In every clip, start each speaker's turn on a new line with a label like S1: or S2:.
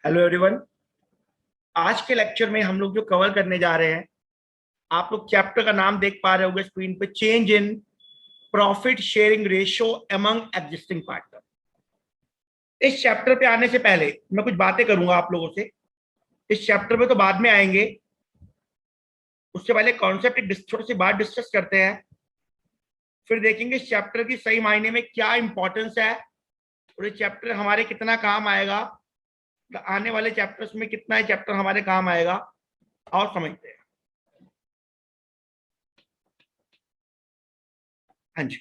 S1: Hello everyone. आज के lecture में हम लोग जो कवर करने जा रहे हैं, आप लोग चैप्टर का नाम देख पा रहे होंगे स्क्रीन पे, change in profit sharing ratio among existing partner. इस चैप्टर पे आने से पहले मैं कुछ बातें करूंगा आप लोगों से। इस चैप्टर में तो बाद में आएंगे, उससे पहले कॉन्सेप्ट एक छोटी सी बात डिस्कस करते हैं, फिर देखेंगे इस चैप्टर की सही मायने में क्या इंपॉर्टेंस है और ये चैप्टर हमारे कितना काम आएगा, आने वाले चैप्टर्स में कितना ये चैप्टर हमारे काम आएगा, और समझते हैं। हाँ जी,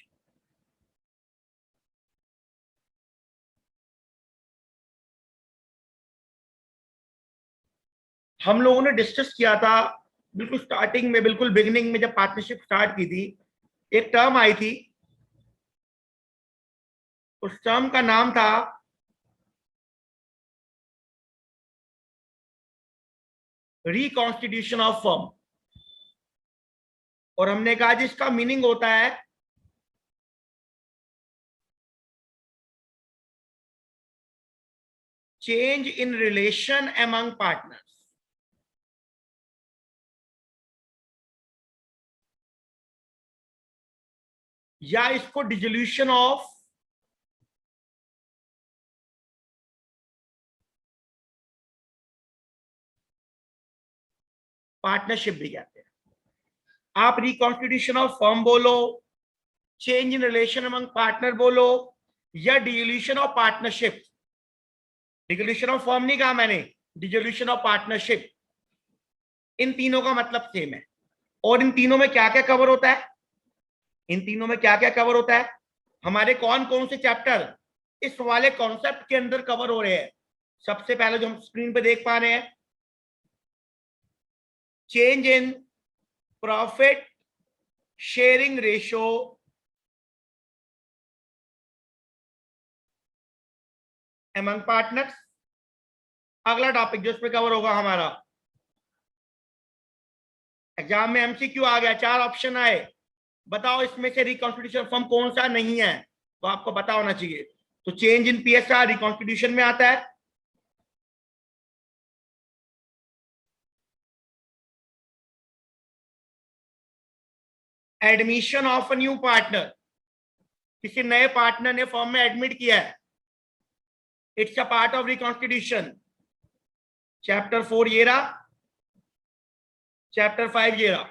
S1: हम लोगों ने डिस्कस किया था बिल्कुल स्टार्टिंग में, बिल्कुल बिगिनिंग में जब पार्टनरशिप स्टार्ट की थी, एक टर्म आई थी। उस टर्म का नाम था रिकॉन्स्टिट्यूशन ऑफ फर्म, और हमने कहा जिसका मीनिंग होता है change in relation among partners, या इसको डिसोल्यूशन ऑफ पार्टनरशिप भी कहते हैं। आप रिकॉन्स्टिट्यूशन ऑफ फर्म बोलो, change in relation among partner बोलो, या dissolution of partnership. Dissolution of firm नहीं कहा मैंने, डिसोल्यूशन ऑफ पार्टनरशिप। इन तीनों का मतलब सेम है। और इन तीनों में क्या क्या कवर होता है, इन तीनों में क्या क्या कवर होता है, हमारे कौन कौन से चैप्टर इस वाले कॉन्सेप्ट के अंदर कवर हो रहे हैं। सबसे पहले जो हम स्क्रीन पे देख पा रहे हैं, change in profit sharing ratio among partners. अगला टॉपिक जो इसमें कवर होगा हमारा, एग्जाम में एमसीक्यू आ गया, 4 ऑप्शन आए, बताओ इसमें से रिकॉन्स्टिट्यूशन फॉर्म कौन सा नहीं है, तो आपको पता होना चाहिए। तो चेंज इन पीएसआर रिकॉन्स्टिट्यूशन में आता है, admission of a new partner, किसी नए पार्टनर ने फॉर्म में एडमिट किया है, it's a part of reconstitution. Chapter 4 ये रहा, चैप्टर 5 ये रहा।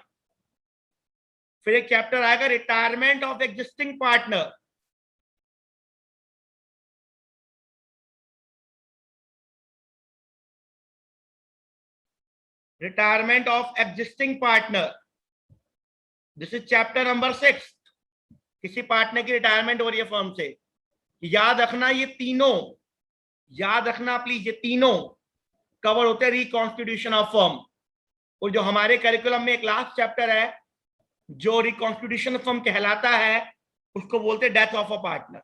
S1: फिर एक चैप्टर आएगा retirement of existing partner, retirement of existing partner, this is chapter number 6। किसी पार्टनर की रिटायरमेंट हो रही है फर्म से, याद रखना ये तीनों, याद रखना प्लीज, ये तीनों कवर होते हैं रिकॉन्स्टिट्यूशन ऑफ फर्म। और जो हमारे करिकुलम में एक लास्ट चैप्टर है जो रिकॉन्स्टिट्यूशन ऑफ फर्म कहलाता है, उसको बोलते हैं डेथ ऑफ अ पार्टनर।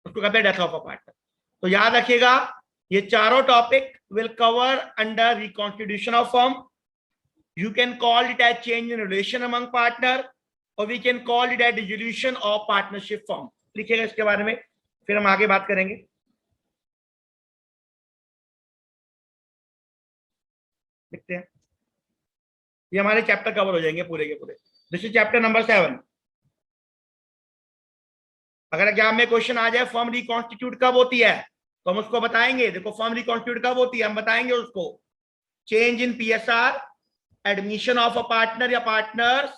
S1: उसको कहते हैं डेथ ऑफ अ पार्टनर। तो याद रखिएगा, ये चारों topic will cover under reconstitution of firm. You can call it as change in relation among partner, or we can call it as dissolution of partnership form। लिखिएगा इसके बारे में, फिर हम आगे बात करेंगे। लिखते हैं, ये हमारे चैप्टर कवर हो जाएंगे पूरे के पूरे। This is chapter number 7। अगर एग्जाम में क्वेश्चन आ जाए फर्म रिकॉन्स्टिट्यूट कब होती है, तो हम उसको बताएंगे। देखो फर्म रिकॉन्स्टिट्यूट कब होती है, हम बताएंगे उसको। Change in PSR, admission of a partner या पार्टनर्स,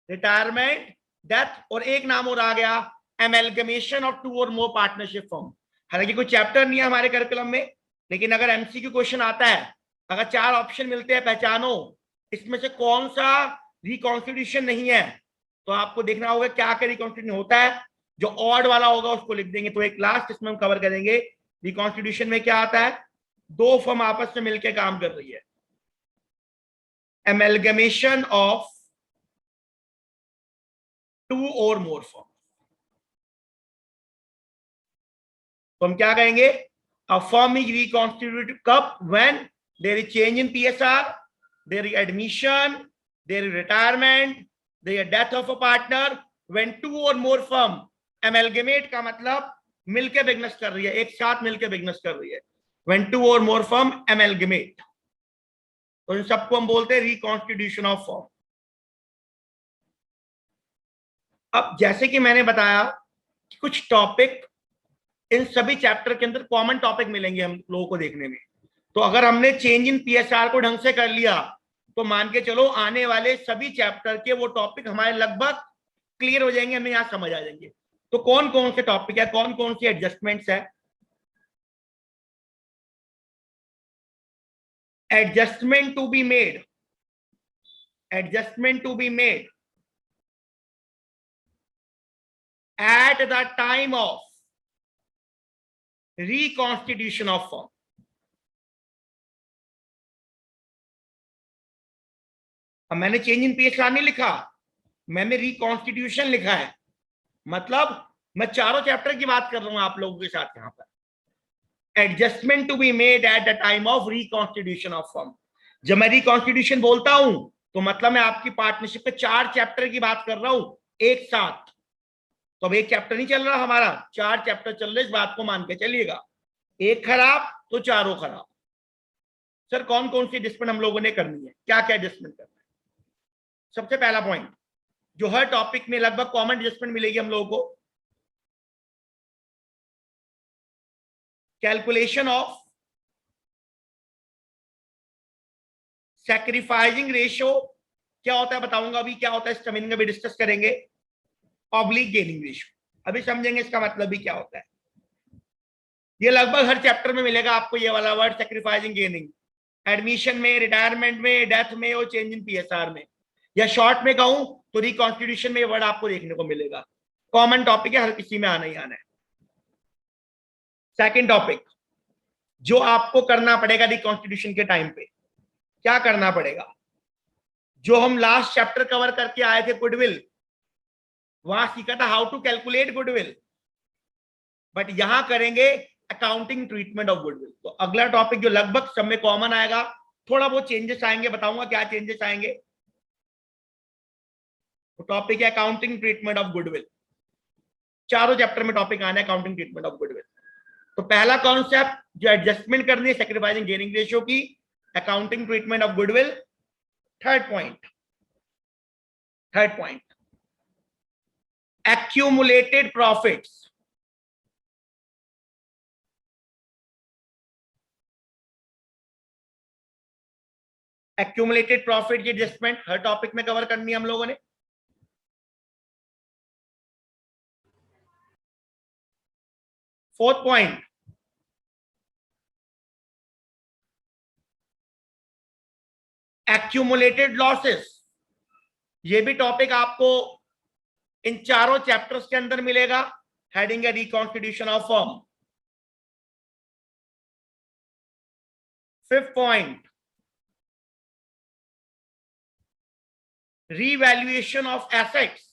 S1: रिटायरमेंट, डेथ, और एक नाम और आ गया, एमएलगमेशन ऑफ 2 और मोर पार्टनरशिप फॉर्म। हालांकि कोई चैप्टर नहीं है हमारे करिकुलम में, लेकिन अगर एमसीक्यू क्वेश्चन आता है, अगर 4 ऑप्शन मिलते हैं, पहचानो इसमें से कौन सा रिकॉन्स्टिट्यूशन नहीं है, तो आपको देखना होगा क्या क्या रिकॉन्स्टिट्यूशन होता है। जो ऑड वाला होगा उसको लिख देंगे। तो एक लास्ट इसमें हम कवर करेंगे, रिकॉन्स्टिट्यूशन में क्या आता है, 2 फर्म आपस में मिलकर काम कर रही है, amalgamation of 2 or more firms। तो हम क्या कहेंगे, a firm is reconstituted कब, when there is change in PSR, there is admission, there is retirement, there is death of a partner, when 2 or more firm एमेलगेमेट का मतलब मिलके business कर रही है, एक साथ मिलके बिजनेस कर रही है। व्हेन टू और मोर फर्म एमेलगेमेट, तो इन सबको हम बोलते हैं रिकॉन्स्टिट्यूशन ऑफ फर्म। अब जैसे कि मैंने बताया कि कुछ टॉपिक इन सभी चैप्टर के अंदर कॉमन टॉपिक मिलेंगे हम लोगों को देखने में। तो अगर हमने चेंज इन पीएसआर को ढंग से कर लिया तो मान के चलो आने वाले सभी चैप्टर के वो टॉपिक हमारे लगभग क्लियर हो जाएंगे, हमें यहां समझ आ जाएंगे। तो कौन कौन से टॉपिक है, कौन कौन सी एडजस्टमेंट्स है? Adjustment to be made, adjustment to be made at the time of reconstitution of firm। अब मैंने चेंज इन पीएसआर नहीं लिखा, मैंने रिकॉन्स्टिट्यूशन लिखा है। मतलब मैं चारों चैप्टर की बात कर रहा हूं आप लोगों के साथ यहां पर। Adjustment to be made at the time of reconstitution of firm. जब मैं रिकॉन्स्टिट्यूशन बोलता हूं तो मतलब मैं आपकी पार्टनरशिप के 4 चैप्टर की बात कर रहा हूं एक साथ। तो अब एक चैप्टर नहीं चल रहा हमारा, 4 चैप्टर चल रहे, इस बात को मान के चलिएगा। एक खराब तो चारों खराब। सर कौन कौन सी एडजस्टमेंट हम लोगों ने करनी है, क्या क्या एडजस्टमेंट करना है? सबसे पहला पॉइंट जो हर टॉपिक में लगभग कॉमन एडजस्टमेंट मिलेगी हम लोगों को, कैलकुलेशन ऑफ सैक्रिफाइसिंग रेशियो। क्या होता है बताऊंगा अभी, क्या होता है इसका मीनिंग अभी डिस्कस करेंगे। ऑब्लिक गेनिंग रेशियो अभी समझेंगे इसका मतलब भी क्या होता है। ये लगभग हर चैप्टर में मिलेगा आपको ये वाला वर्ड, सैक्रिफाइसिंग गेनिंग। एडमिशन में, रिटायरमेंट में, डेथ में और चेंज इन पीएसआर में, या शॉर्ट में कहूं तो रिकॉन्स्टिट्यूशन में ये वर्ड आपको देखने को मिलेगा। कॉमन टॉपिक है, हर किसी में आना ही आना है। सेकंड टॉपिक जो आपको करना पड़ेगा रिकॉन्स्टिट्यूशन के टाइम पे, क्या करना पड़ेगा? जो हम लास्ट चैप्टर कवर करके आए थे गुडविल, वहां सीखा था how to calculate goodwill, but यहां करेंगे अकाउंटिंग ट्रीटमेंट ऑफ गुडविल। तो अगला टॉपिक जो लगभग सब में कॉमन आएगा, थोड़ा बहुत चेंजेस आएंगे, बताऊंगा क्या चेंजेस आएंगे। तो टॉपिक है अकाउंटिंग ट्रीटमेंट ऑफ गुडविल। चारों चैप्टर में टॉपिक आना है अकाउंटिंग ट्रीटमेंट ऑफ गुडविल। तो पहला कॉन्सेप्ट जो एडजस्टमेंट करनी है सैक्रिफाइसिंग गेनिंग रेशियो की, accounting treatment of goodwill. Third point accumulated profits। accumulated profit की एडजस्टमेंट हर टॉपिक में कवर करनी है हम लोगों ने। Fourth point accumulated losses। ये भी टॉपिक आपको इन चारों चैप्टर्स के अंदर मिलेगा, हेडिंग है reconstitution of firm. Fifth point revaluation of assets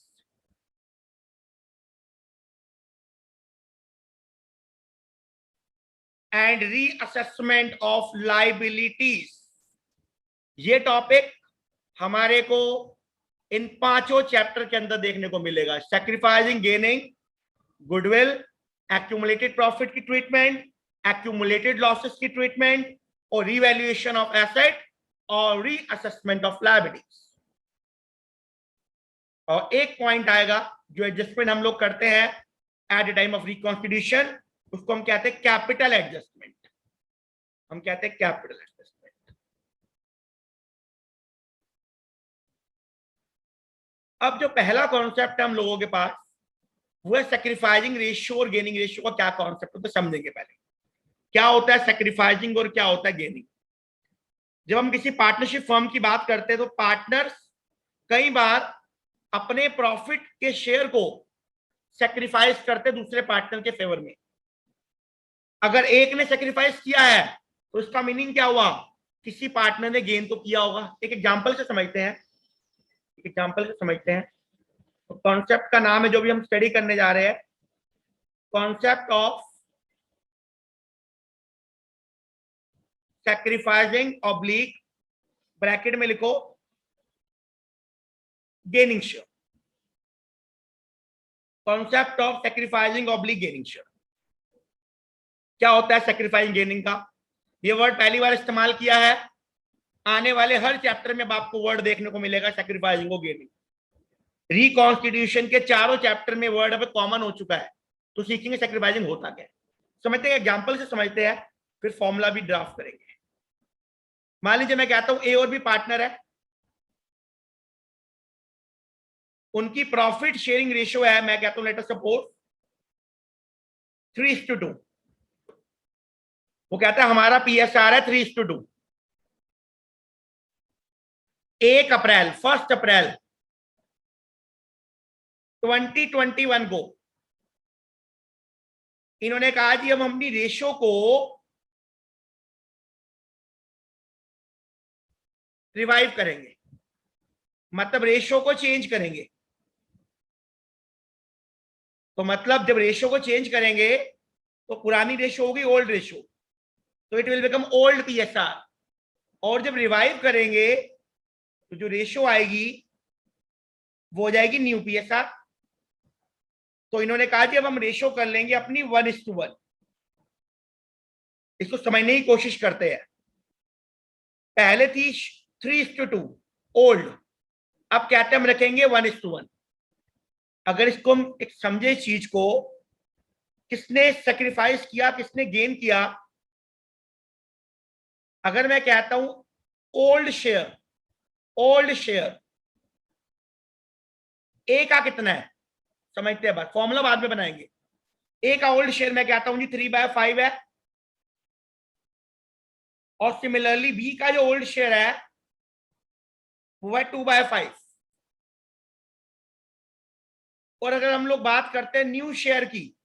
S1: and reassessment of liabilities. ये टॉपिक हमारे को इन पांचों चैप्टर के अंदर देखने को मिलेगा। Sacrificing gaining goodwill, accumulated profit की ट्रीटमेंट, एक्यूमुलेटेड लॉसेस की ट्रीटमेंट, और रीवैल्यूएशन ऑफ एसेट और रीअसेसमेंट ऑफ लायबिलिटीज। और एक पॉइंट आएगा जो एडजस्टमेंट हम लोग करते हैं eight the time of reconstitution, उसको हम कहते हैं कैपिटल एडजस्टमेंट। हम कहते हैं कैपिटल एडजस्टमेंट। अब जो पहला कॉन्सेप्ट है हम लोगों के पास वो है सैक्रिफाइसिंग रेशियो और गेनिंग रेशियो का क्या कॉन्सेप्ट होता है समझेंगे पहले। क्या होता है सैक्रिफाइसिंग और क्या होता है गेनिंग? जब हम किसी पार्टनरशिप फर्म की बात करते हैं तो पार्टनर्स कई बार अपने प्रॉफिट के शेयर को सैक्रिफाइस करते दूसरे पार्टनर के फेवर में। अगर एक ने सैक्रिफाइस किया है तो इसका मीनिंग क्या हुआ? किसी पार्टनर ने गेन तो किया होगा। एक एग्जांपल से समझते हैं, तो कॉन्सेप्ट का नाम है जो भी हम स्टडी करने जा रहे हैं, concept of sacrificing oblique bracket में लिखो gaining share. Concept of sacrificing oblique gaining share. क्या होता है सैक्रिफाइसिंग गेनिंग का? ये वर्ड पहली बार इस्तेमाल किया है, आने वाले हर चैप्टर में आपको वर्ड देखने को मिलेगा सैक्रिफाइसिंग और गेनिंग। रिकॉन्स्टिट्यूशन के चारों चैप्टर में वर्ड अब कॉमन हो चुका है, तो सीखेंगे सैक्रिफाइसिंग होता क्या है। समझते हैं, एग्जाम्पल से समझते हैं, फिर फॉर्मूला भी ड्राफ्ट करेंगे। मान लीजिए मैं कहता हूं ए और बी पार्टनर है, उनकी प्रॉफिट शेयरिंग रेशियो है, मैं कहता हूं लेट अस सपोज 3:2। वो कहता है हमारा पीएसआर है 3:2। 1 अप्रैल 2021 को इन्होंने कहा जी हम अपनी रेशियो को रिवाइव करेंगे, मतलब रेशियो को चेंज करेंगे। तो मतलब जब रेशियो को चेंज करेंगे तो पुरानी रेशियो होगी ओल्ड रेशियो, तो it will become old PSR. और जब रिवाइव करेंगे तो जो रेशियो आएगी वो हो जाएगी न्यू पीएसआर। तो इन्होंने कहा कि अब हम रेशियो कर लेंगे अपनी 1:1। इसको समझने की कोशिश करते हैं। पहले थी 3:2 ओल्ड, अब कहते हैं हम रखेंगे 1:1। अगर इसको हम एक समझे चीज को, किसने सेक्रीफाइस किया किसने गेन किया। अगर मैं कहता हूं ओल्ड शेयर ए का कितना है, समझते हैं बात, फॉर्मूला बाद में बनाएंगे। ए का ओल्ड शेयर मैं कहता हूं जी 3/5 है, और सिमिलरली बी का जो ओल्ड शेयर है वो है 2/5। और अगर हम लोग बात करते हैं न्यू शेयर की,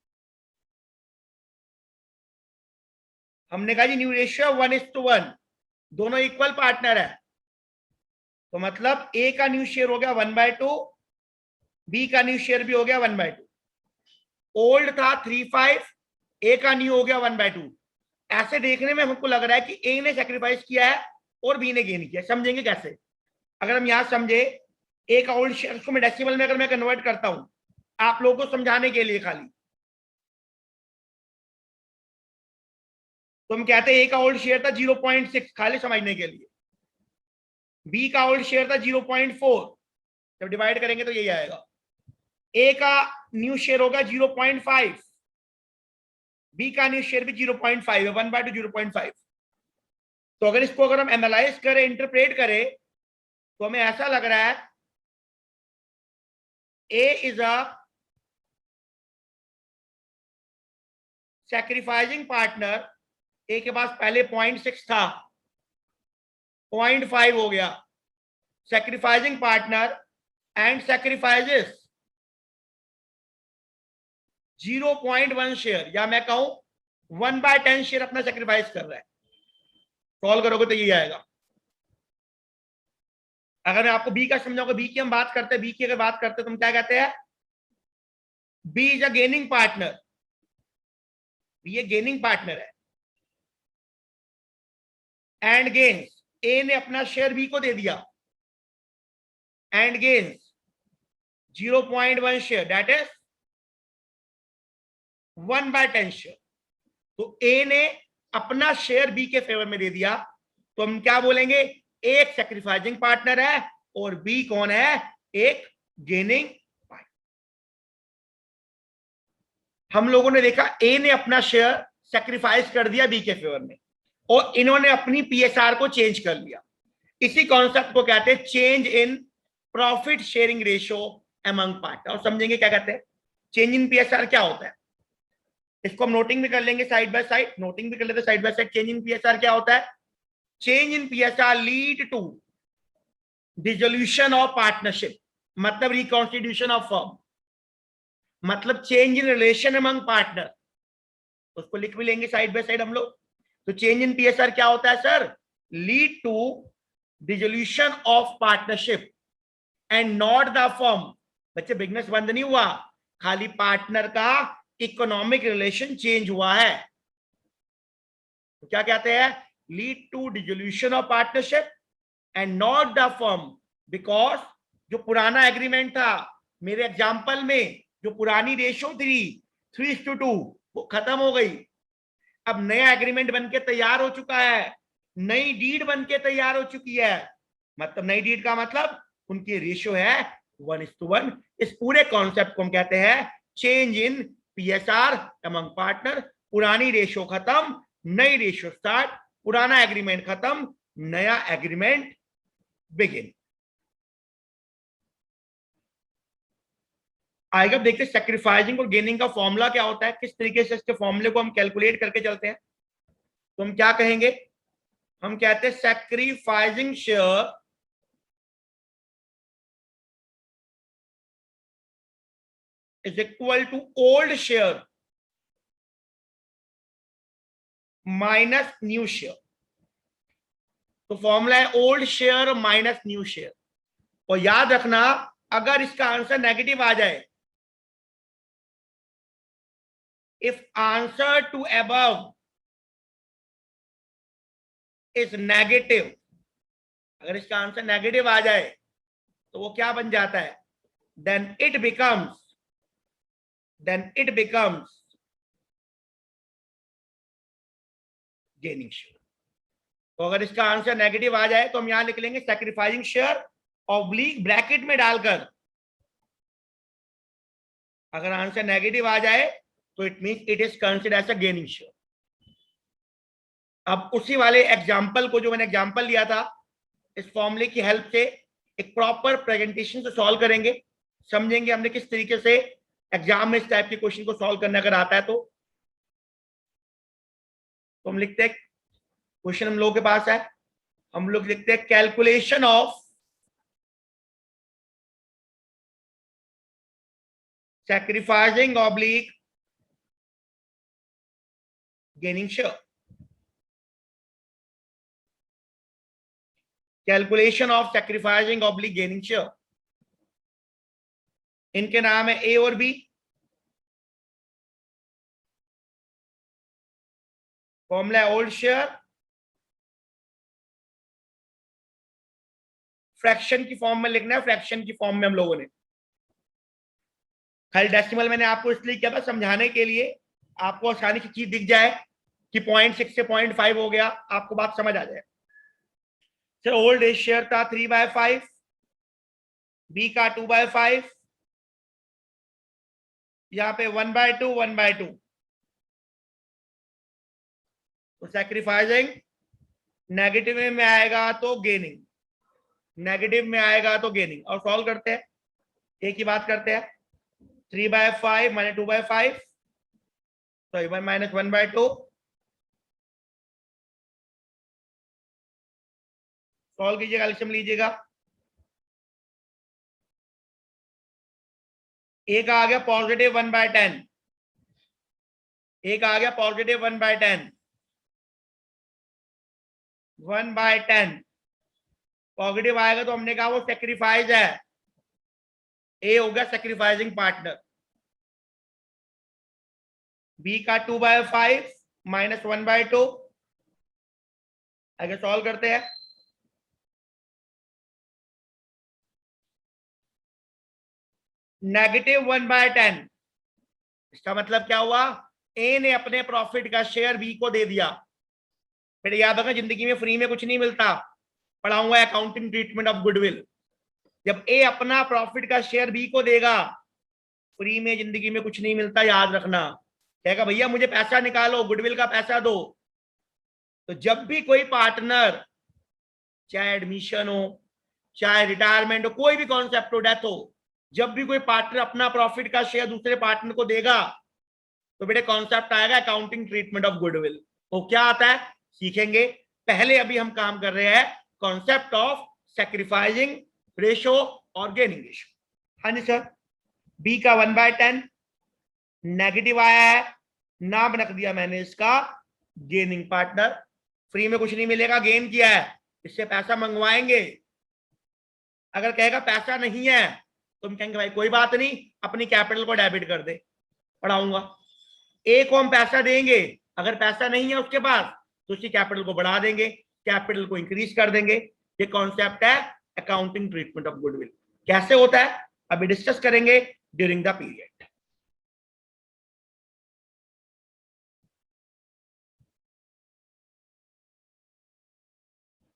S1: हमने कहा जी न्यू रेशियो 1:1, दोनों इक्वल पार्टनर है, तो मतलब ए का न्यू शेयर हो गया 1/2, बी का न्यू शेयर भी हो गया 1/2। ओल्ड था 3/5, ए का न्यू हो गया 1/2। ऐसे देखने में हमको लग रहा है कि ए ने सेक्रीफाइस किया है और बी ने गेन किया। समझेंगे कैसे? अगर हम यहां समझे, ए का ओल्ड शेयर को मैं डेसिमल में अगर मैं कन्वर्ट करता हूं आप लोगों को समझाने के लिए खाली, तो हम कहते हैं ए का ओल्ड शेयर था 0.6, खाली समझने के लिए। बी का ओल्ड शेयर था 0.4, जब डिवाइड करेंगे तो यही आएगा। ए का न्यू शेयर होगा 0.5, बी का न्यू शेयर भी 0.5 है, 1/2 0.5। तो अगर इसको अगर हम एनालाइज करें, इंटरप्रेट करें, तो हमें ऐसा लग रहा है ए इज अ सैक्रिफाइसिंग पार्टनर। ए के पास पहले 0.6 था, 0.5 हो गया, sacrificing partner and sacrifices 0.1 share, या मैं कहूं 1/10 शेयर अपना सैक्रिफाइस कर रहा है। सॉल्व करोगे तो यही आएगा। अगर मैं आपको बी का समझाऊंगा, बी की हम बात करते हैं, बी की अगर बात करते हैं तो हम क्या कहते हैं, B is a gaining partner, ये गेनिंग पार्टनर है। एंड गेन्स, ए ने अपना शेयर बी को दे दिया, and gains 0.1 share, that is 1/10 share. तो ए ने अपना शेयर बी के फेवर में दे दिया, तो हम क्या बोलेंगे, एक सैक्रिफाइसिंग पार्टनर है और बी कौन है, एक गेनिंग पार्टनर। हम लोगों ने देखा ए ने अपना शेयर सैक्रिफाइस कर दिया बी के फेवर में, और इन्होंने अपनी पीएसआर को चेंज कर लिया। इसी कॉन्सेप्ट को कहते हैं change in profit sharing ratio among partner. और समझेंगे क्या कहते हैं चेंज इन पीएसआर क्या होता है। इसको हम नोटिंग भी कर लेंगे साइड बाय साइड, नोटिंग भी कर लेते हैं side by side. Change in PSR क्या होता है, change in PSR lead to dissolution of partnership, मतलब रिकॉन्स्टिट्यूशन ऑफ फर्म, मतलब change in relation among partner. उसको लिख भी लेंगे साइड बाय साइड हम लोग। तो चेंज इन पीएसआर क्या होता है sir, lead to dissolution of partnership and not the firm. बच्चे बिजनेस बंद नहीं हुआ, खाली पार्टनर का इकोनॉमिक रिलेशन चेंज हुआ है। तो क्या कहते हैं, lead to dissolution of partnership and not the firm, because जो पुराना एग्रीमेंट था, मेरे एग्जांपल में जो पुरानी रेशो थी 3:2 वो खत्म हो गई। अब नया एग्रीमेंट बनके तैयार हो चुका है, नई डीड बनके तैयार हो चुकी है। मतलब नई डीड का मतलब उनकी रेशियो है 1:1। इस पूरे कॉन्सेप्ट को हम कहते हैं change in PSR among partner. पुरानी रेशियो खत्म, नई रेशियो स्टार्ट, पुराना एग्रीमेंट खत्म, नया एग्रीमेंट बिगिन। आएगा देखते सैक्रिफाइसिंग और गेनिंग का फॉर्मूला क्या होता है, किस तरीके से इसके फॉर्मूले को हम कैलकुलेट करके चलते हैं। तो हम क्या कहेंगे, हम कहते हैं sacrificing share is equal to old share minus new share. तो फॉर्मूला है old share minus new share. और याद रखना अगर इसका आंसर नेगेटिव आ जाए, if answer to above is negative, अगर इसका आंसर नेगेटिव आ जाए तो वो क्या बन जाता है, then it becomes gaining share. तो अगर इसका आंसर नेगेटिव आ जाए तो हम यहां लिख लेंगे सैक्रिफाइसिंग शेयर ऑब्लिक ब्रैकेट में डालकर। अगर आंसर नेगेटिव आ जाए तो it means it is considered as a gaining share. अब उसी वाले एग्जांपल को जो मैंने एग्जांपल लिया था, इस फॉर्मूले की हेल्प से एक प्रॉपर प्रेजेंटेशन से सॉल्व करेंगे, समझेंगे हमने किस तरीके से एग्जाम में इस टाइप के क्वेश्चन को सॉल्व करना अगर आता है तो हम लिखते हैं, क्वेश्चन हम लोगों के पास है, हम लोग लिखते हैं calculation of sacrificing oblique gaining share. Calculation of sacrificing oblique gaining share, इनके नाम है ए और बी। फॉर्मूला है ओल्ड शेयर, फ्रैक्शन की फॉर्म में लिखना है, फ्रैक्शन की फॉर्म में हम लोगों ने खाली डेसिमल मैंने आपको इसलिए किया था समझाने के लिए, आपको आसानी से चीज दिख जाए कि 0.6 से 0.5 हो गया, आपको बात समझ आ जाए। सर ओल्ड एज शेयर था 3/5, बी का 2/5, यहाँ पे 1/2 1/2। तो सैक्रिफाइसिंग नेगेटिव में आएगा तो गेनिंग, नेगेटिव में आएगा तो गेनिंग। और सॉल्व करते हैं, एक ही बात करते हैं, 3/5 माइनस 2/5, सॉरी 1 माइनस 1/2। सॉल्व कीजिएगा, एल्सियम लीजिएगा, एक आ गया पॉजिटिव 1/10, एक आ गया पॉजिटिव 1/10, 1/10 पॉजिटिव आएगा तो हमने कहा वो सेक्रीफाइस है, ए हो गया सेक्रीफाइसिंग पार्टनर। बी का 2/5 माइनस 1/2, आगे सॉल्व करते हैं, नेगेटिव 1/10। इसका मतलब क्या हुआ, ए ने अपने प्रॉफिट का शेयर बी को दे दिया। फिर याद रखना जिंदगी में फ्री में कुछ नहीं मिलता, पढ़ाऊंगा अकाउंटिंग ट्रीटमेंट ऑफ गुडविल। जब ए अपना प्रॉफिट का शेयर बी को देगा, फ्री में जिंदगी में कुछ नहीं मिलता, याद रखना। कहेगा भैया मुझे पैसा निकालो, गुडविल का पैसा दो। तो जब भी कोई पार्टनर, चाहे एडमिशन हो, चाहे रिटायरमेंट हो, कोई भी कॉन्सेप्ट हो, डेथ हो, जब भी कोई पार्टनर अपना प्रॉफिट का शेयर दूसरे पार्टनर को देगा तो बेटे कॉन्सेप्ट आएगा अकाउंटिंग ट्रीटमेंट ऑफ गुडविल। तो क्या आता है सीखेंगे, पहले अभी हम काम कर रहे हैं कॉन्सेप्ट ऑफ सैक्रिफाइसिंग रेशो और गेनिंग रेशो। हाँ जी सर, बी का 1/10 नेगेटिव आया है, नाम रख दिया मैंने इसका गेनिंग पार्टनर। फ्री में कुछ नहीं मिलेगा, गेन किया है, इससे पैसा मंगवाएंगे। अगर कहेगा पैसा नहीं है तो हम कहेंगे भाई कोई बात नहीं, अपनी कैपिटल को डेबिट कर दे, पढ़ाऊंगा। ए को हम पैसा देंगे, अगर पैसा नहीं है उसके पास तो उसकी कैपिटल को बढ़ा देंगे, कैपिटल को इंक्रीज कर देंगे। ये कॉन्सेप्ट है अकाउंटिंग ट्रीटमेंट ऑफ गुडविल। कैसे होता है अभी डिस्कस करेंगे ड्यूरिंग द पीरियड।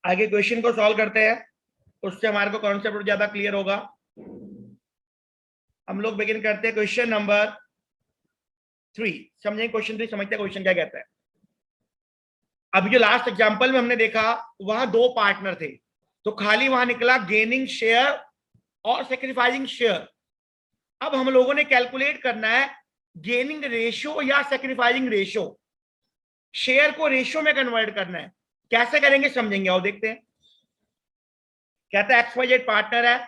S1: आगे क्वेश्चन को सॉल्व करते हैं, उससे हमारे को कॉन्सेप्ट ज्यादा क्लियर होगा। हम लोग बिगिन करते हैं क्वेश्चन नंबर 3। समझेंगे क्वेश्चन 3, समझते हैं क्वेश्चन क्या कहता है। अभी जो लास्ट एग्जांपल में हमने देखा वहां 2 पार्टनर थे, तो खाली वहां निकला गेनिंग शेयर और सेक्रीफाइसिंग शेयर। अब हम लोगों ने कैलकुलेट करना है गेनिंग रेशियो या सेक्रीफाइसिंग रेशियो। शेयर को रेशियो में कन्वर्ट करना है, कैसे करेंगे समझेंगे और देखते हैं। कहता है XYZ पार्टनर है,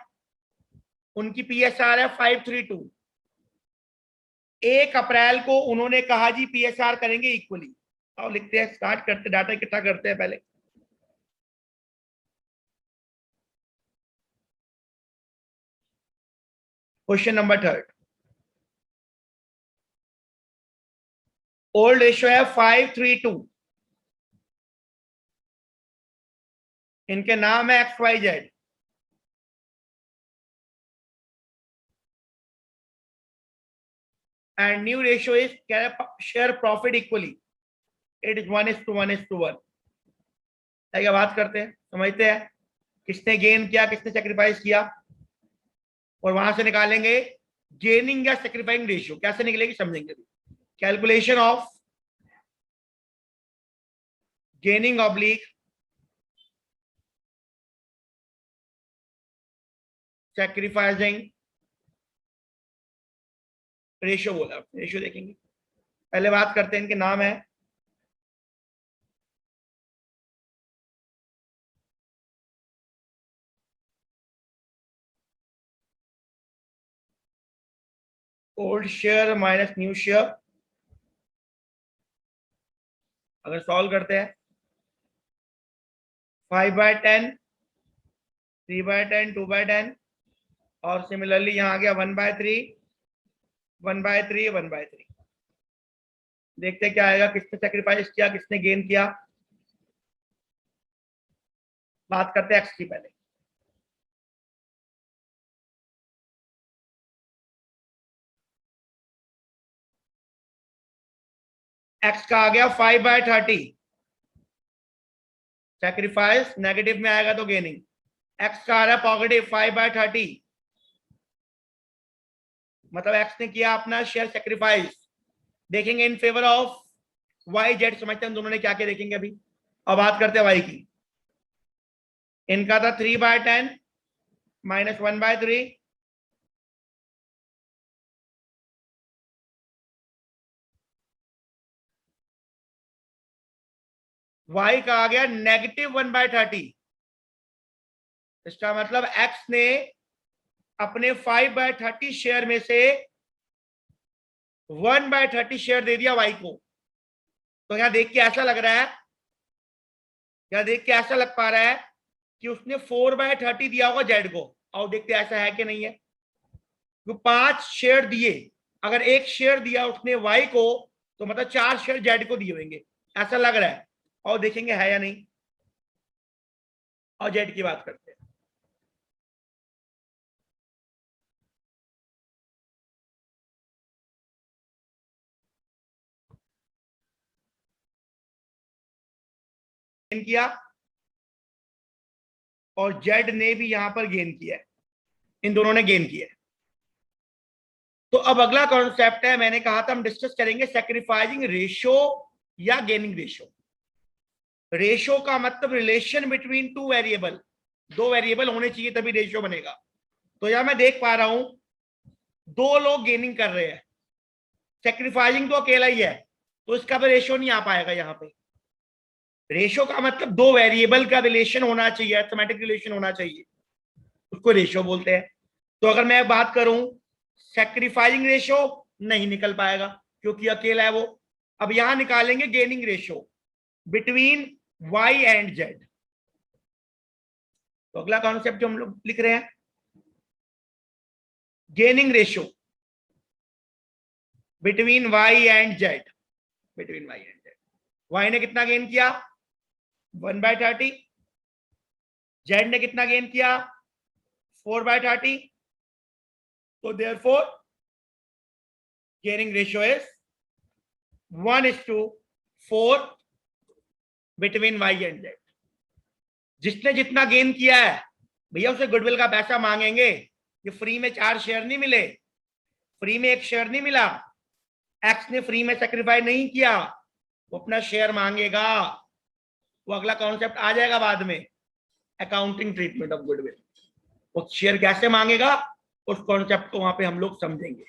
S1: उनकी PSR है 532। 1 अप्रैल को उन्होंने कहा जी PSR करेंगे इक्वली। और लिखते हैं, स्टार्ट करते, डाटा इकट्ठा करते हैं पहले। क्वेश्चन नंबर 3, ओल्ड रेशियो है 532, इनके नाम है XYZ। And new ratio is share profit equally, it is 1:1:1। क्या बात करते हैं, समझते हैं किसने गेन किया किसने सेक्रीफाइस किया, और वहां से निकालेंगे गेनिंग या सेक्रीफाइसिंग रेशियो कैसे निकलेगी समझेंगे। Calculation of gaining oblique sacrificing ratio बोला, रेशियो देखेंगे। पहले बात करते हैं, इनके नाम है old share minus new share. अगर सॉल्व करते हैं 5/10, 3/10, 2/10, और सिमिलरली यहां आ गया 1/3, 1/3, 1/3। देखते हैं क्या आएगा, किसने सेक्रीफाइस किया किसने गेन किया। बात करते हैं एक्स की पहले। एक्स का आ गया 5/30, सेक्रीफाइस नेगेटिव में आएगा तो गेनिंग। एक्स का आ रहा है पॉजिटिव 5/30, मतलब एक्स ने किया अपना शेयर सेक्रीफाइस। देखेंगे in favour of Y Z, समझते हैं दोनों ने क्या क्या देखेंगे अभी। अब बात करते हैं वाई की। इनका था 3/10 माइनस 1/3, वाई का आ गया -1/30। इसका मतलब एक्स ने अपने 5/30 शेयर में से 1/30 शेयर दे दिया वाई को। तो यहां देख के ऐसा लग रहा है, यहां देख के ऐसा लग पा रहा है कि उसने 4/30 दिया होगा जेड को। और देखते ऐसा है कि नहीं है, तो 5 शेयर दिए, अगर 1 शेयर दिया उसने वाई को तो मतलब 4 शेयर जेड को दिए होंगे, ऐसा लग रहा है। और देखेंगे है या नहीं। और जेड की बात करते हैं। गेन किया और जेड ने भी यहां पर गेन किया है, इन दोनों ने गेन किया है। तो अब अगला कॉन्सेप्ट है, मैंने कहा था हम डिस्कस करेंगे सेक्रीफाइसिंग रेशियो या गेनिंग रेशियो। रेशियो का मतलब रिलेशन बिटवीन 2 वेरिएबल, 2 वेरिएबल होने चाहिए तभी रेशियो बनेगा। तो यहां मैं देख पा रहा हूं 2 लोग गेनिंग कर रहे हैं, सेक्रीफाइसिंग तो अकेला ही है, तो इसका भी रेशियो नहीं आ पाएगा। यहां पे रेशियो का मतलब 2 वेरिएबल का रिलेशन होना चाहिए, अरिथमेटिक रिलेशन होना चाहिए, उसको रेशियो बोलते हैं। तो अगर मैं बात करूं सेक्रीफाइसिंग रेशियो, नहीं निकल पाएगा क्योंकि अकेला है वो। अब यहां निकालेंगे gaining ratio between Y and Z. तो अगला कॉन्सेप्ट जो हम लोग लिख रहे हैं, gaining ratio between Y and Z, between Y and Z. Y ने कितना गेन किया 1/30, जेड ने कितना गेन किया 4/30। तो therefore gaining ratio is 1:4 between Y and Z. जिसने जितना गेन किया है भैया उसे गुडविल का पैसा मांगेंगे। ये फ्री में 4 शेयर नहीं मिले, फ्री में 1 शेयर नहीं मिला, एक्स ने फ्री में सेक्रीफाई नहीं किया, वो अपना शेयर मांगेगा। वो अगला कॉन्सेप्ट आ जाएगा बाद में, अकाउंटिंग ट्रीटमेंट ऑफ गुडविल। वो शेयर कैसे मांगेगा उस कॉन्सेप्ट को वहां पे हम लोग समझेंगे।